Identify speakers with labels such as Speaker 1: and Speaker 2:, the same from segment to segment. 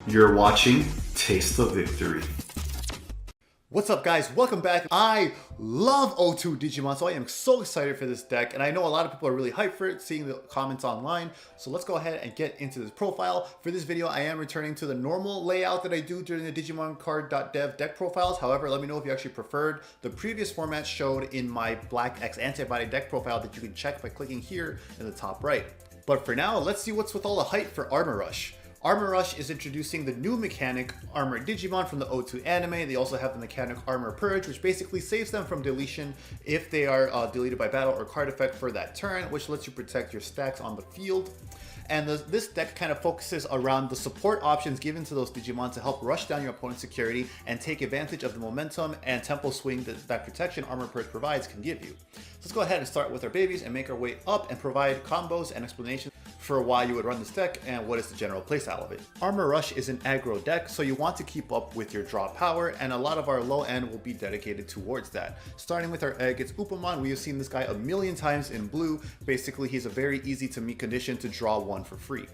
Speaker 1: You're watching Taste of Victory.
Speaker 2: What's up guys, welcome back. I love O2 Digimon, so I am so excited for this deck, and I know a lot of people are really hyped for it, seeing the comments online. So let's go ahead and get into this profile. For this video, I am returning to the normal layout that I do during the Digimon card.dev deck profiles. However, let me know if you actually preferred the previous format showed in my black X-antibody deck profile that you can check by clicking here in the top right. But for now, let's see what's with all the hype for Armor Rush. Armor Rush is introducing the new mechanic Armor Digimon from the O2 anime. They also have the mechanic Armor Purge, which basically saves them from deletion if they are deleted by battle or card effect for that turn, which lets you protect your stacks on the field. And this deck kind of focuses around the support options given to those Digimon to help rush down your opponent's security and take advantage of the momentum and tempo swing that protection Armor Purge provides can give you. So let's go ahead and start with our babies and make our way up and provide combos and explanations for why you would run this deck and what is the general playstyle of it. Armor Rush is an aggro deck, so you want to keep up with your draw power, and a lot of our low end will be dedicated towards that. Starting with our egg, it's Upamon. We have seen this guy a million times in blue. Basically, he's a very easy to meet condition to draw one for free.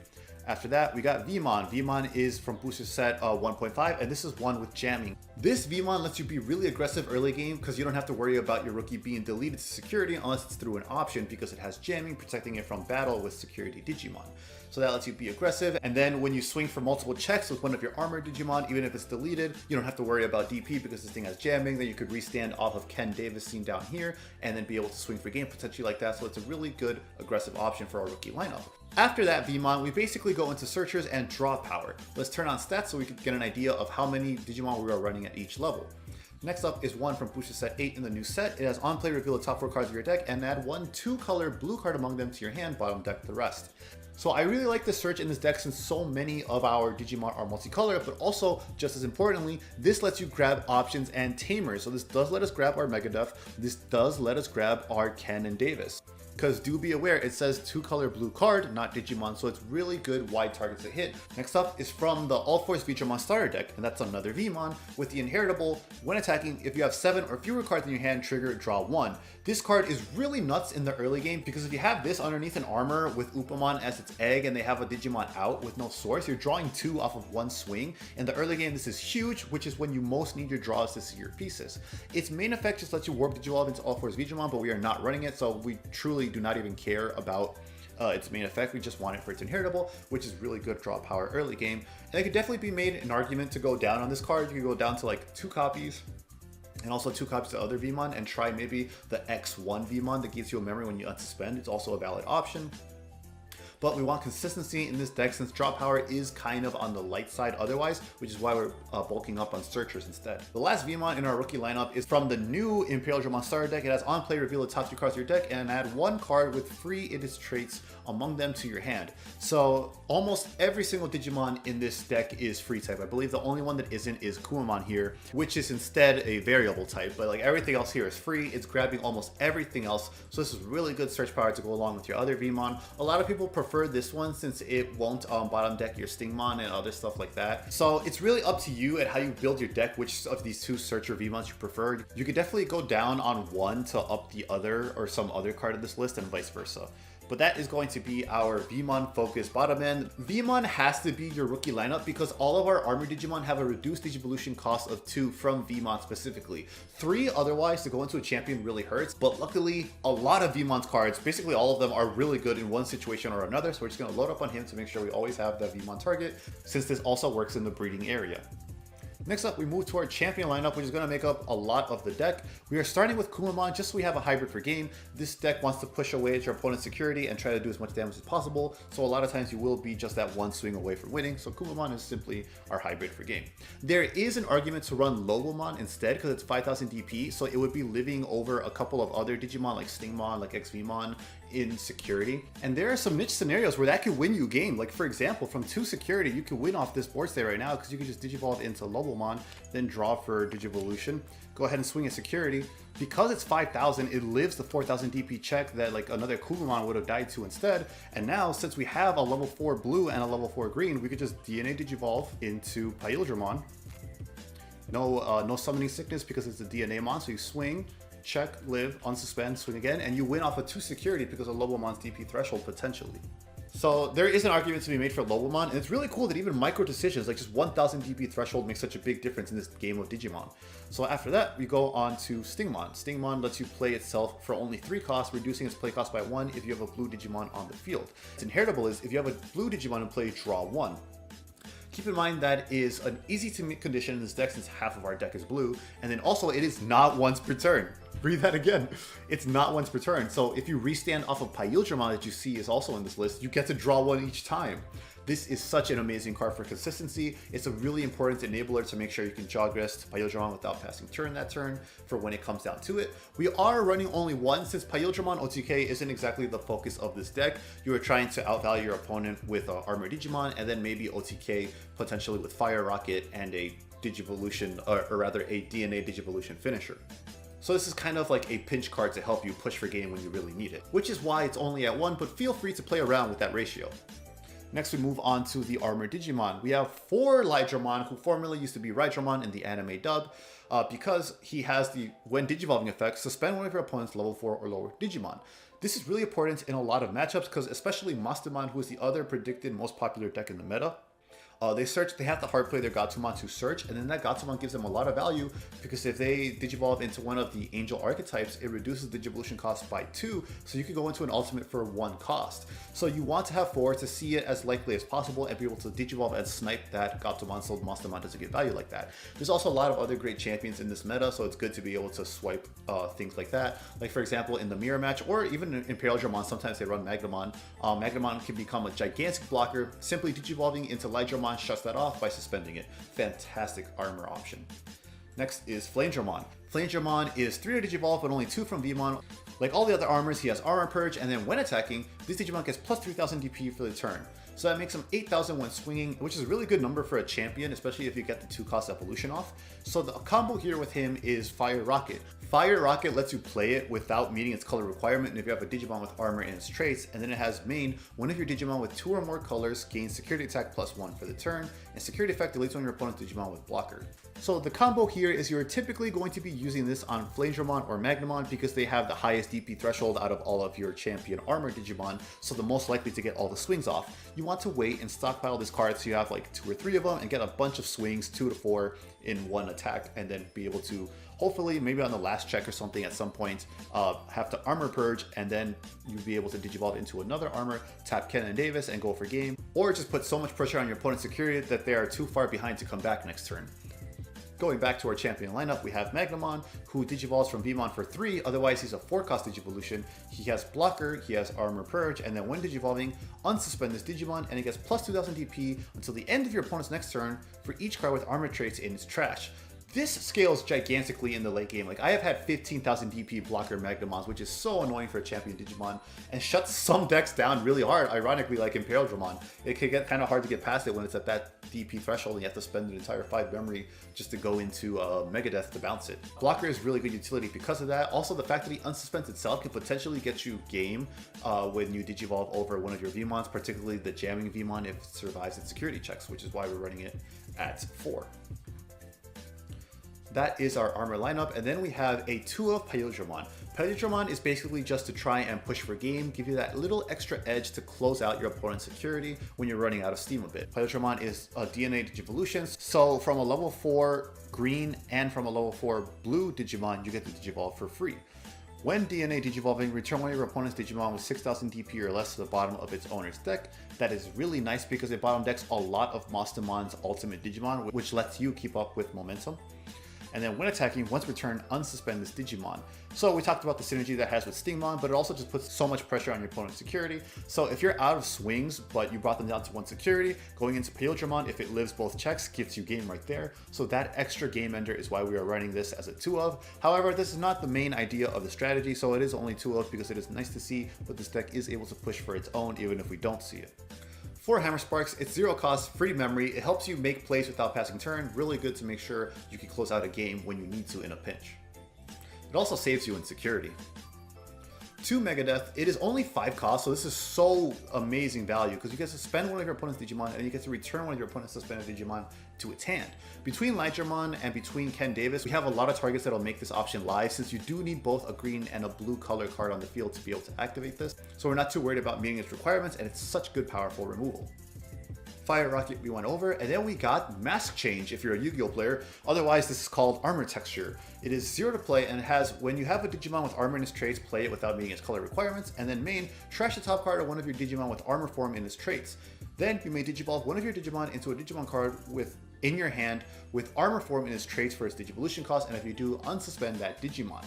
Speaker 2: After that, we got Vmon. Vmon is from booster set 1.5, and this is one with jamming. This Vmon lets you be really aggressive early game because you don't have to worry about your rookie being deleted to security unless it's through an option, because it has jamming, protecting it from battle with security Digimon. So that lets you be aggressive, and then when you swing for multiple checks with one of your armored Digimon, even if it's deleted, you don't have to worry about DP because this thing has jamming. Then you could restand off of Ken Davis seen down here and then be able to swing for game potentially like that. So it's a really good aggressive option for our rookie lineup. After that Vmon, we basically go into searchers and draw power. Let's turn on stats so we can get an idea of how many Digimon we are running at each level. Next up is one from booster set 8 in the new set. It has on play reveal the top 4 cards of your deck and add one 2-color blue card among them to your hand, bottom deck the rest. So I really like the search in this deck since so many of our Digimon are multicolor, but also, just as importantly, this lets you grab options and Tamers. So this does let us grab our Megadeth. This does let us grab our Ken and Davis. Because do be aware, it says 2-color blue card, not Digimon, so it's really good wide targets to hit. Next up is from the All Force Vigimon starter deck, and that's another Vmon with the inheritable. When attacking, if you have 7 or fewer cards in your hand, trigger draw 1. This card is really nuts in the early game because if you have this underneath an armor with Upamon as its egg and they have a Digimon out with no source, you're drawing 2 off of 1 swing. In the early game, this is huge, which is when you most need your draws to see your pieces. Its main effect just lets you warp Digivolve into All Force Vigimon, but we are not running it, so we truly do not even care about its main effect. We just want it for its inheritable, which is really good draw power early game. And it could definitely be made an argument to go down on this card. You could go down to like 2 copies and also 2 copies of other Vmon and try maybe the X1 Vmon that gives you a memory when you unsuspend. It's also a valid option. But we want consistency in this deck since draw power is kind of on the light side otherwise, which is why we're bulking up on searchers instead. The last Vmon in our rookie lineup is from the new Imperial Dramon starter deck. It has on play reveal the top 2 cards of your deck and add 1 card with free its traits among them to your hand. So almost every single Digimon in this deck is free type. I believe the only one that isn't is Kumamon here, which is instead a variable type, but like everything else here is free. It's grabbing almost everything else. So this is really good search power to go along with your other Vmon. A lot of people prefer this one since it won't bottom deck your Stingmon and other stuff like that. So it's really up to you at how you build your deck, which of these 2 searcher Vmons you prefer. You could definitely go down on one to up the other or some other card of this list and vice versa. But that is going to be our Vmon focus bottom end. Vmon has to be your rookie lineup because all of our armor Digimon have a reduced Digivolution cost of 2 from Vmon specifically. 3 otherwise to go into a champion really hurts, but luckily a lot of Vmon's cards, basically all of them, are really good in one situation or another, so we're just going to load up on him to make sure we always have the Vmon target, since this also works in the breeding area. Next up, we move to our champion lineup, which is going to make up a lot of the deck. We are starting with Kumamon just so we have a hybrid for game. This deck wants to push away at your opponent's security and try to do as much damage as possible, so a lot of times you will be just that 1 swing away from winning, so Kumamon is simply our hybrid for game. There is an argument to run Lobomon instead because it's 5000 DP, so it would be living over a couple of other Digimon like Stingmon, like XVmon in security. And there are some niche scenarios where that could win you a game. Like for example, from 2 security, you can win off this board state right now because you can just Digivolve into Lobomon, then draw for Digivolution, go ahead and swing a security. Because it's 5000, it lives the 4000 DP check that like another Kumamon would have died to instead. And now, since we have a level 4 blue and a level 4 green, we could just DNA Digivolve into Paildramon. No summoning sickness because it's a DNA mon, so you swing, check, live, unsuspend, swing again, and you win off of 2 security because of Lobomon's DP threshold potentially. So there is an argument to be made for Lobomon, and it's really cool that even micro decisions like just 1000 DP threshold makes such a big difference in this game of Digimon. So after that, we go on to Stingmon. Stingmon lets you play itself for only 3 costs, reducing its play cost by 1 if you have a blue Digimon on the field. Its inheritable is if you have a blue Digimon in play, draw 1. Keep in mind that is an easy to meet condition in this deck since half of our deck is blue, and then also it is not once per turn. Breathe that again. It's not once per turn. So if you restand off of Pyildramon that you see is also in this list, you get to draw 1 each time. This is such an amazing card for consistency. It's a really important enabler to make sure you can jog rest Pyildramon without passing turn that turn for when it comes down to it. We are running only 1 since Pyildramon OTK isn't exactly the focus of this deck. You are trying to outvalue your opponent with Armor Digimon and then maybe OTK potentially with Fire Rocket and a Digivolution, or rather a DNA Digivolution finisher. So this is kind of like a pinch card to help you push for game when you really need it, which is why it's only at 1, but feel free to play around with that ratio. Next, we move on to the Armor Digimon. We have 4 Lydramon, who formerly used to be Rydramon in the anime dub, because he has the, when Digivolving effect, suspend one of your opponent's level 4 or lower Digimon. This is really important in a lot of matchups, because especially Mastamon, who is the other predicted most popular deck in the meta, they have to hard play their Gatomon to search, and then that Gatomon gives them a lot of value because if they Digivolve into one of the Angel archetypes, it reduces the Digivolution cost by 2, so you can go into an ultimate for 1 cost. So you want to have 4 to see it as likely as possible and be able to Digivolve and snipe that Gatomon so Mastamon doesn't get value like that. There's also a lot of other great champions in this meta, so it's good to be able to swipe things like that. Like for example, in the mirror match, or even in Purge, sometimes they run Magnamon. Magnamon can become a gigantic blocker, simply Digivolving into Lydramon shuts that off by suspending it. Fantastic armor option. Next is Flame-Dramon. Flame-Dramon is 3 to Digivolve, but only 2 from Vmon. Like all the other armors, he has Armor Purge, and then when attacking, this Digimon gets plus 3000 DP for the turn. So that makes him 8000 when swinging, which is a really good number for a champion, especially if you get the 2-cost evolution off. So the combo here with him is Fire Rocket. Fire Rocket lets you play it without meeting its color requirement, and if you have a Digimon with armor in its traits, and then it has main, one of your Digimon with 2 or more colors gains security attack plus 1 for the turn, and security effect deletes one of your opponent's Digimon with blocker. So the combo here is you're typically going to be using this on Flame-Dramon or Magnamon because they have the highest DP threshold out of all of your champion armor Digimon, so the most likely to get all the swings off. You want to wait and stockpile this card so you have like 2 or 3 of them and get a bunch of swings, 2 to 4 in one attack, and then be able to hopefully maybe on the last check or something at some point have to Armor Purge, and then you'll be able to Digivolve into another armor, tap Ken and Davis and go for game, or just put so much pressure on your opponent's security that they are too far behind to come back next turn. Going back to our champion lineup, we have Magnamon, who Digivolves from Vmon for 3, otherwise he's a 4-cost Digivolution. He has Blocker, he has Armor Purge, and then when Digivolving, unsuspend this Digimon, and it gets plus 2000 DP until the end of your opponent's next turn for each card with armor traits in its trash. This scales gigantically in the late game. Like I have had 15,000 DP blocker Magnamons, which is so annoying for a champion Digimon, and shuts some decks down really hard. Ironically, like in Purge, it can get kind of hard to get past it when it's at that DP threshold and you have to spend an entire 5 memory just to go into Megadeth to bounce it. Blocker is really good utility because of that. Also, the fact that he unsuspends itself can potentially get you game when you Digivolve over one of your Vmons, particularly the jamming Vmon if it survives its security checks, which is why we're running it at 4. That is our armor lineup, and then we have a 2 of Pyildramon. Pyildramon is basically just to try and push for game, give you that little extra edge to close out your opponent's security when you're running out of steam a bit. Pyildramon is a DNA Digivolution, so from a level 4 green and from a level 4 blue Digimon, you get to Digivolve for free. When DNA Digivolving, return one of your opponent's Digimon with 6000 DP or less to the bottom of its owner's deck. That is really nice because it bottom decks a lot of Mastamon's ultimate Digimon, which lets you keep up with momentum. And then when attacking, once per turn, unsuspend this Digimon. So we talked about the synergy that has with Stingmon, but it also just puts so much pressure on your opponent's security. So if you're out of swings, but you brought them down to 1 security, going into Pyildramon, if it lives both checks, gives you game right there. So that extra game ender is why we are running this as a 2 of. However, this is not the main idea of the strategy, so it is only 2 of because it is nice to see that this deck is able to push for its own, even if we don't see it. For Hammer Sparks, it's 0 cost, free memory. It helps you make plays without passing turn. Really good to make sure you can close out a game when you need to in a pinch. It also saves you in security. 2 Mega Death. It is only 5 cost, so this is so amazing value because you get to spend one of your opponent's Digimon and you get to return one of your opponent's suspended Digimon to its hand. Between Lightgermon and between Ken Davis, we have a lot of targets that'll make this option live, since you do need both a green and a blue color card on the field to be able to activate this. So we're not too worried about meeting its requirements, and it's such good powerful removal. Fire Rocket we went over, and then we got Mask Change if you're a Yu-Gi-Oh player. Otherwise, this is called Armor Texture. It is 0 to play, and it has, when you have a Digimon with armor in its traits, play it without meeting its color requirements, and then main, trash the top card of one of your Digimon with armor form in its traits. Then you may Digivolve one of your Digimon into a Digimon card in your hand with armor form in its traits for its Digivolution cost, and if you do, unsuspend that Digimon.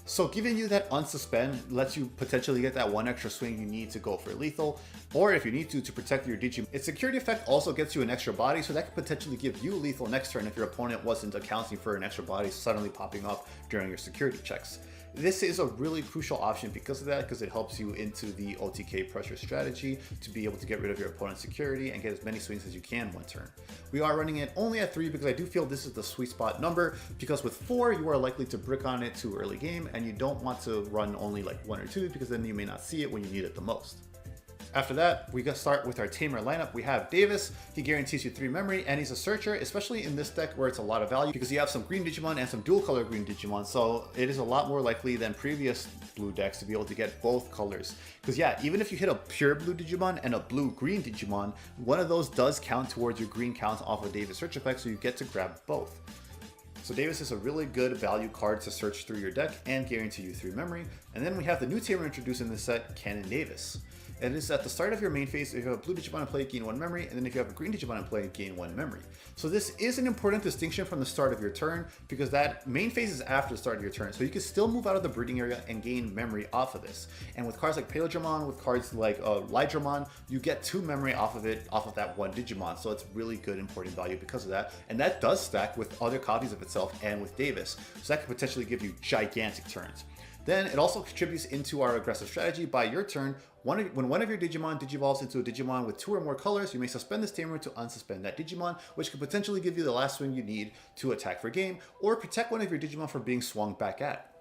Speaker 2: So giving you that unsuspend lets you potentially get that one extra swing you need to go for lethal, or if you need to protect your Digimon. Its security effect also gets you an extra body, so that could potentially give you lethal next turn if your opponent wasn't accounting for an extra body suddenly popping up during your security checks. This is a really crucial option because of that, because it helps you into the OTK pressure strategy to be able to get rid of your opponent's security and get as many swings as you can one turn. We are running it only at 3 because I do feel this is the sweet spot number, because with 4 you are likely to brick on it too early game, and you don't want to run only like 1 or 2 because then you may not see it when you need it the most. After that, we got to start with our Tamer lineup. We have Davis. He guarantees you 3 memory, and he's a searcher, especially in this deck where it's a lot of value because you have some green Digimon and some dual color green Digimon. So it is a lot more likely than previous blue decks to be able to get both colors. Because yeah, even if you hit a pure blue Digimon and a blue green Digimon, one of those does count towards your green count off of Davis search effect, so you get to grab both. So Davis is a really good value card to search through your deck and guarantee you 3 memory. And then we have the new Tamer introduced in this set, Ken Davis. It is at the start of your main phase. If you have a blue Digimon in play, gain 1 memory, and then if you have a green Digimon in play, gain 1 memory. So this is an important distinction from the start of your turn, because that main phase is after the start of your turn. So you can still move out of the breeding area and gain memory off of this. And with cards like Paledramon, with cards like Lightgermon, you get 2 memory off of it, off of that 1 Digimon. So it's really good importing value because of that. And that does stack with other copies of itself and with Davis. So that could potentially give you gigantic turns. Then it also contributes into our aggressive strategy. By your turn, when one of your Digimon digivolves into a Digimon with 2 or more colors, you may suspend this Tamer to unsuspend that Digimon, which could potentially give you the last swing you need to attack for game, or protect one of your Digimon from being swung back at.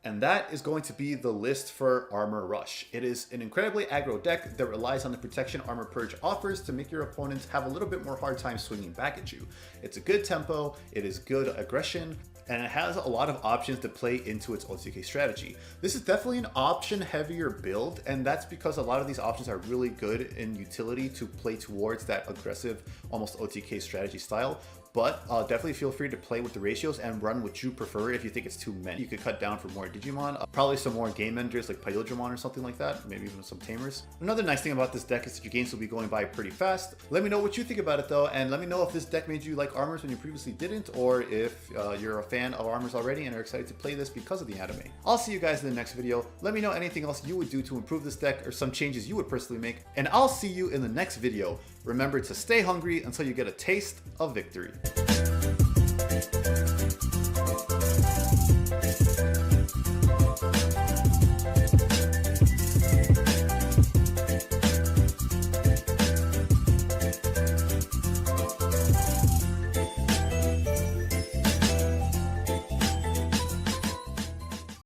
Speaker 2: And that is going to be the list for Armor Rush. It is an incredibly aggro deck that relies on the protection Armor Purge offers to make your opponents have a little bit more hard time swinging back at you. It's a good tempo, it is good aggression, and it has a lot of options to play into its OTK strategy. This is definitely an option heavier build, and that's because a lot of these options are really good in utility to play towards that aggressive, almost OTK strategy style. But definitely feel free to play with the ratios and run what you prefer. If you think it's too many, you could cut down for more Digimon, probably some more game enders like Paledramon or something like that, maybe even some Tamers. Another nice thing about this deck is that your games will be going by pretty fast. Let me know what you think about it though, and let me know if this deck made you like Armors when you previously didn't, or if you're a fan of Armors already and are excited to play this because of the anime. I'll see you guys in the next video. Let me know anything else you would do to improve this deck or some changes you would personally make, and I'll see you in the next video. Remember to stay hungry until you get a taste of victory.